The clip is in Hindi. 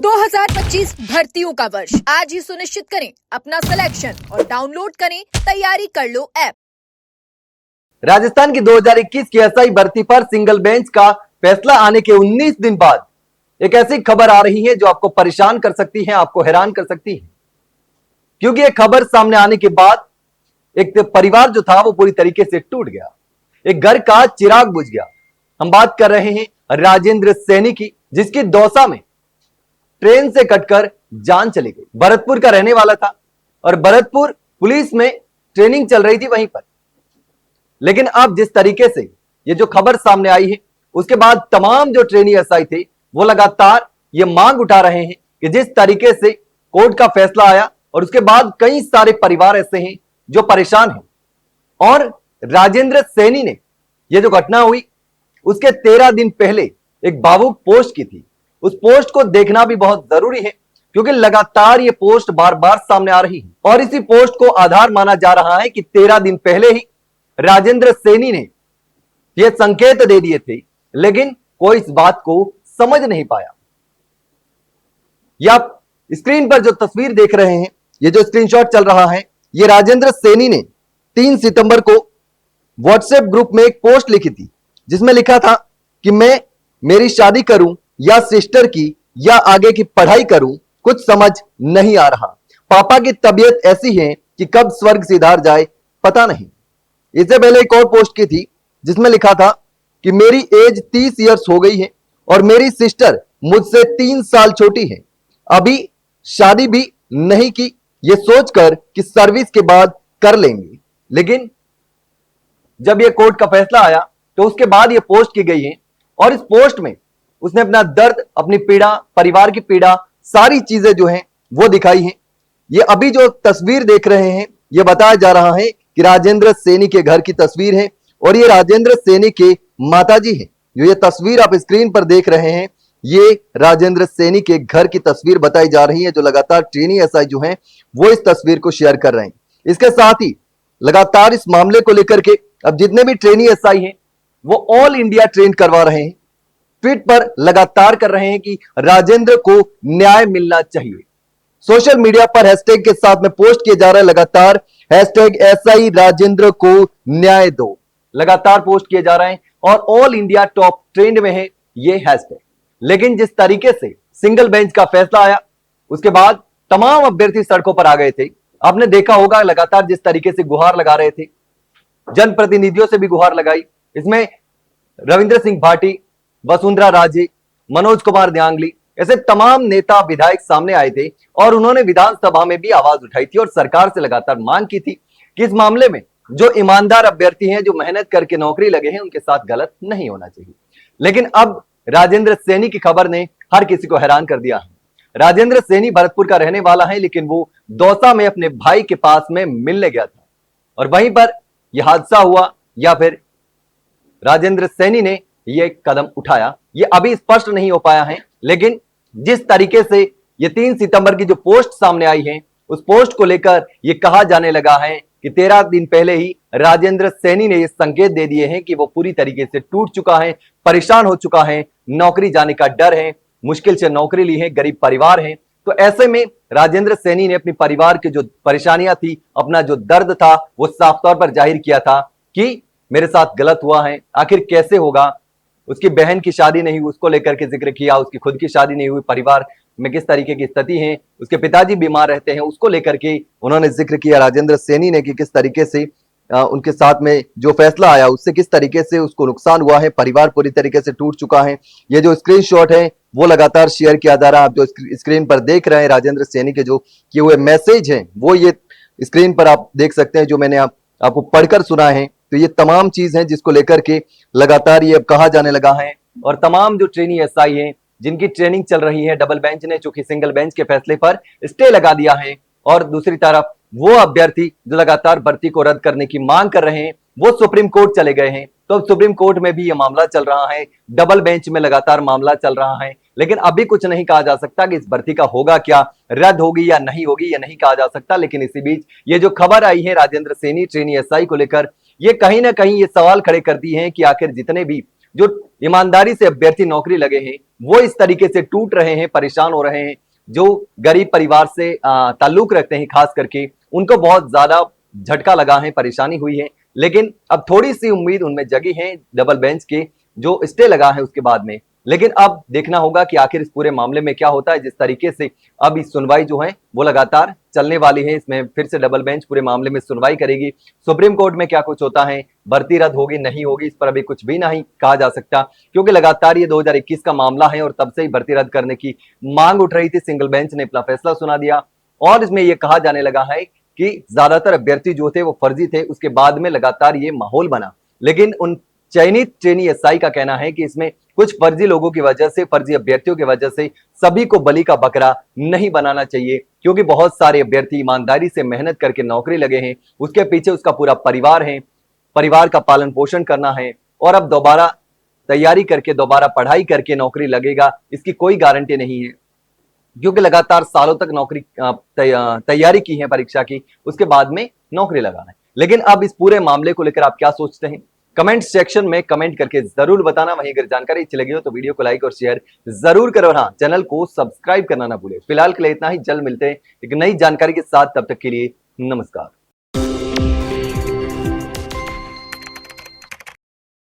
2025 भर्तियों का वर्ष आज ही सुनिश्चित करें अपना सिलेक्शन और डाउनलोड करें तैयारी कर लो ऐप। राजस्थान की 2021 की एसआई भर्ती पर सिंगल बेंच का फैसला आने के 19 दिन बाद एक ऐसी खबर आ रही है जो आपको परेशान कर सकती है, आपको हैरान कर सकती है। क्योंकि यह खबर सामने आने के बाद एक परिवार जो था वो पूरी तरीके से टूट गया, एक घर का चिराग बुझ गया। हम बात कर रहे हैं राजेंद्र सैनी की, जिसकी दौसा में ट्रेन से कटकर जान चली गई। भरतपुर का रहने वाला था और भरतपुर पुलिस में ट्रेनिंग चल रही थी वहीं पर। लेकिन अब जिस तरीके से ये जो खबर सामने आई है, उसके बाद तमाम जो ट्रेनी एसआई थे वो लगातार ये मांग उठा रहे हैं कि जिस तरीके से कोर्ट का फैसला आया और उसके बाद कई सारे परिवार ऐसे हैं जो परेशान हैं। और राजेंद्र सैनी ने ये जो घटना हुई उसके 13 दिन पहले एक भावुक पोस्ट की थी। उस पोस्ट को देखना भी बहुत जरूरी है क्योंकि लगातार ये पोस्ट बार बार सामने आ रही है और इसी पोस्ट को आधार माना जा रहा है कि 13 दिन पहले ही राजेंद्र सैनी ने ये संकेत दे दिए थे, लेकिन कोई इस बात को समझ नहीं पाया। ये आप स्क्रीन पर जो तस्वीर देख रहे हैं, ये जो स्क्रीनशॉट चल रहा है, ये राजेंद्र सैनी ने 3 सितंबर को व्हाट्सएप ग्रुप में एक पोस्ट लिखी थी जिसमें लिखा था कि मैं मेरी शादी करूं या सिस्टर की या आगे की पढ़ाई करूं, कुछ समझ नहीं आ रहा। पापा की तबीयत ऐसी है कि कब स्वर्ग सिधार जाए पता नहीं। इससे पहले एक और पोस्ट की थी जिसमें लिखा था कि मेरी एज 30 इयर्स हो गई है और मेरी सिस्टर मुझसे 3 साल छोटी है, अभी शादी भी नहीं की, ये सोचकर कि सर्विस के बाद कर लेंगे। लेकिन जब यह कोर्ट का फैसला आया तो उसके बाद यह पोस्ट की गई है और इस पोस्ट में उसने अपना दर्द, अपनी पीड़ा, परिवार की पीड़ा, सारी चीजें जो हैं वो दिखाई हैं। ये अभी जो तस्वीर देख रहे हैं ये बताया जा रहा है कि राजेंद्र सैनी के घर की तस्वीर है और ये राजेंद्र सैनी के माताजी हैं। जो ये तस्वीर आप स्क्रीन पर देख रहे हैं ये राजेंद्र सैनी के घर की तस्वीर बताई जा रही है, जो लगातार ट्रेनी एसआई जो हैं वो इस तस्वीर को शेयर कर रहे हैं। इसके साथ ही लगातार इस मामले को लेकर के अब जितने भी ट्रेनी एसआई हैं वो ऑल इंडिया ट्रेन करवा रहे हैं, ट्वीट पर लगातार कर रहे हैं कि राजेंद्र को न्याय मिलना चाहिए। सोशल मीडिया पर हैशटैग के साथ में पोस्ट किए जा रहे हैं लगातार हैशटैग एसआई राजेंद्र को न्याय दो, लगातार पोस्ट किए जा रहे हैं और ऑल इंडिया टॉप ट्रेंड में है ये हैशटैग। लेकिन जिस तरीके से सिंगल बेंच का फैसला आया उसके बाद तमाम अभ्यर्थी सड़कों पर आ गए थे। आपने देखा होगा लगातार जिस तरीके से गुहार लगा रहे थे, जनप्रतिनिधियों से भी गुहार लगाई। इसमें रविंद्र सिंह भाटी, वसुंधरा राजे, मनोज कुमार न्यांगली, ऐसे तमाम नेता विधायक सामने आए थे और उन्होंने विधानसभा में भी आवाज उठाई थी और सरकार से लगातार मांग की थी कि इस मामले में जो ईमानदार अभ्यर्थी हैं, जो मेहनत करके नौकरी लगे हैं, उनके साथ गलत नहीं होना चाहिए। लेकिन अब राजेंद्र सैनी की खबर ने हर किसी को हैरान कर दिया है। राजेंद्र सैनी भरतपुर का रहने वाला है, लेकिन वो दौसा में अपने भाई के पास में मिलने गया था और वहीं पर यह हादसा हुआ या फिर राजेंद्र सैनी ने यह कदम उठाया, ये अभी स्पष्ट नहीं हो पाया है। लेकिन जिस तरीके से ये 3 सितंबर की जो पोस्ट सामने आई है उस पोस्ट को लेकर यह कहा जाने लगा है कि 13 दिन पहले ही राजेंद्र सैनी ने ये संकेत दे दिए हैं कि वो पूरी तरीके से टूट चुका है, परेशान हो चुका है, नौकरी जाने का डर है, मुश्किल से नौकरी ली है, गरीब परिवार है। तो ऐसे में राजेंद्र सैनी ने अपने परिवार की जो परेशानियां थी, अपना जो दर्द था वो साफ तौर पर जाहिर किया था कि मेरे साथ गलत हुआ है, आखिर कैसे होगा। उसकी बहन की शादी नहीं हुई उसको लेकर के जिक्र किया, उसकी खुद की शादी नहीं हुई, परिवार में किस तरीके की स्थिति है, उसके पिताजी बीमार रहते हैं, उसको लेकर के उन्होंने जिक्र किया राजेंद्र सैनी ने कि किस तरीके से उनके साथ में जो फैसला आया उससे किस तरीके से उसको नुकसान हुआ है, परिवार पूरी तरीके से टूट चुका है। ये जो स्क्रीनशॉट है वो लगातार शेयर किया जा रहा है। आप जो स्क्रीन पर देख रहे हैं राजेंद्र सैनी के जो किए हुए मैसेज हैं वो ये स्क्रीन पर आप देख सकते हैं, जो मैंने आपको पढ़कर सुना है। तो ये तमाम चीज है जिसको लेकर के लगातार ये अब कहा जाने लगा है और तमाम जो ट्रेनी एसआई हैं जिनकी ट्रेनिंग चल रही है, डबल बेंच ने चूंकि सिंगल बेंच के फैसले पर स्टे लगा दिया है और दूसरी तरफ वो अभ्यर्थी जो लगातार भर्ती को रद्द करने की मांग कर रहे हैं वो सुप्रीम कोर्ट चले गए हैं। तो अब सुप्रीम कोर्ट में भी ये मामला चल रहा है, डबल बेंच में लगातार मामला चल रहा है। लेकिन अभी कुछ नहीं कहा जा सकता कि इस भर्ती का होगा क्या, रद्द होगी या नहीं होगी, ये नहीं कहा जा सकता। लेकिन इसी बीच ये जो खबर आई है राजेंद्र सैनी ट्रेनी एसआई को लेकर, ये कहीं ना कहीं ये सवाल खड़े करती है कि आखिर जितने भी जो ईमानदारी से अभ्यर्थी नौकरी लगे हैं वो इस तरीके से टूट रहे हैं, परेशान हो रहे हैं। जो गरीब परिवार से ताल्लुक रखते हैं, खास करके उनको बहुत ज्यादा झटका लगा है, परेशानी हुई है। लेकिन अब थोड़ी सी उम्मीद उनमें जगी है डबल बेंच के जो स्टे लगा है उसके बाद में। लेकिन अब देखना होगा कि आखिर इस पूरे मामले में क्या होता है। जिस तरीके से अब इस सुनवाई जो है वो लगातार चलने वाली है, इसमें फिर से डबल बेंच पूरे मामले में सुनवाई करेगी। सुप्रीम कोर्ट में क्या कुछ होता है, भर्ती रद्द होगी नहीं होगी, इस पर अभी कुछ भी नहीं कहा जा सकता, क्योंकि लगातार ये 2021 का मामला है और तब से ही भर्ती रद्द करने की मांग उठ रही थी। सिंगल बेंच ने अपना फैसला सुना दिया और इसमें यह कहा जाने लगा है कि ज्यादातर अभ्यर्थी जो थे वो फर्जी थे। उसके बाद में लगातार ये माहौल बना, लेकिन उन चयनित ट्रेनी एसआई का कहना है कि इसमें कुछ फर्जी लोगों की वजह से, फर्जी अभ्यर्थियों की वजह से सभी को बलि का बकरा नहीं बनाना चाहिए, क्योंकि बहुत सारे अभ्यर्थी ईमानदारी से मेहनत करके नौकरी लगे हैं, उसके पीछे उसका पूरा परिवार है, परिवार का पालन पोषण करना है और अब दोबारा तैयारी करके, दोबारा पढ़ाई करके नौकरी लगेगा, इसकी कोई गारंटी नहीं है, क्योंकि लगातार सालों तक नौकरी तैयारी की है परीक्षा की, उसके बाद में नौकरी लगाना है। लेकिन अब इस पूरे मामले को लेकर आप क्या सोचते हैं, कमेंट सेक्शन में कमेंट करके जरूर बताना। वहीं अगर जानकारी अच्छी लगी हो तो वीडियो को लाइक और शेयर जरूर करो। हाँ, चैनल को सब्सक्राइब करना ना भूले। फिलहाल के लिए इतना ही, जल्द मिलते हैं एक नई जानकारी के साथ, तब तक के लिए नमस्कार।